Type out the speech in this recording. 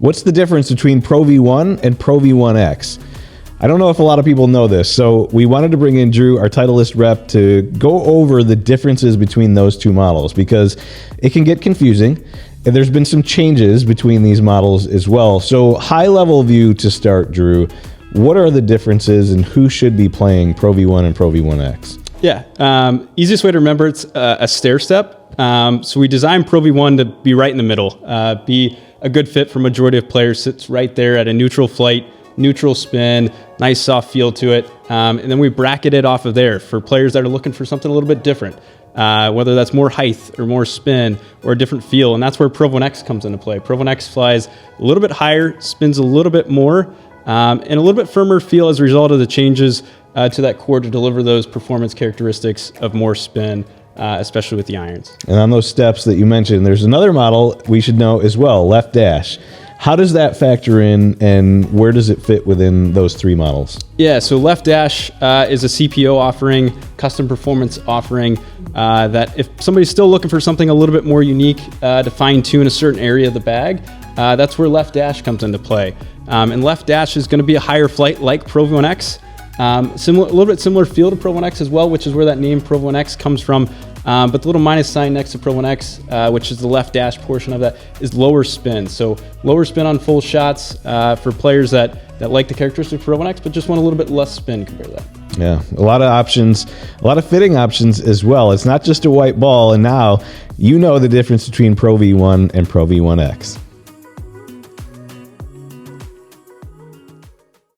What's the difference between Pro V1 and Pro V1X? I don't know if a lot of people know this, so we wanted to bring in Drew, our Titleist rep, to go over the differences between those two models because it can get confusing. And there's been some changes between these models as well. So high level view to start, Drew, what are the differences and who should be playing Pro V1 and Pro V1X? Yeah, easiest way to remember it's a stair step. So we designed Pro V1 to be right in the middle, be a good fit for majority of players, sits right there at a neutral flight, neutral spin, nice soft feel to it. And then we bracket it off of there for players that are looking for something a little bit different, whether that's more height or more spin or a different feel. And that's where Pro V1X comes into play. Pro V1X flies a little bit higher, spins a little bit more, and a little bit firmer feel as a result of the changes to that core to deliver those performance characteristics of more spin, especially with the irons. And on those steps that you mentioned, there's another model we should know as well, left dash. How does that factor in, and where does it fit within those three models? Yeah, so left dash is a CPO offering, custom performance offering, that if somebody's still looking for something a little bit more unique to fine tune a certain area of the bag, that's where left dash comes into play. And left dash is going to be a higher flight like Pro V1X. A little bit similar feel to Pro V1X as well, which is where that name Pro V1X comes from. But the little minus sign next to Pro V1X, which is the left dash portion of that, is lower spin. So lower spin on full shots for players that like the characteristics of Pro V1X, but just want a little bit less spin compared to that. Yeah, a lot of options, a lot of fitting options as well. It's not just a white ball, and now you know the difference between Pro V1 and Pro V1X.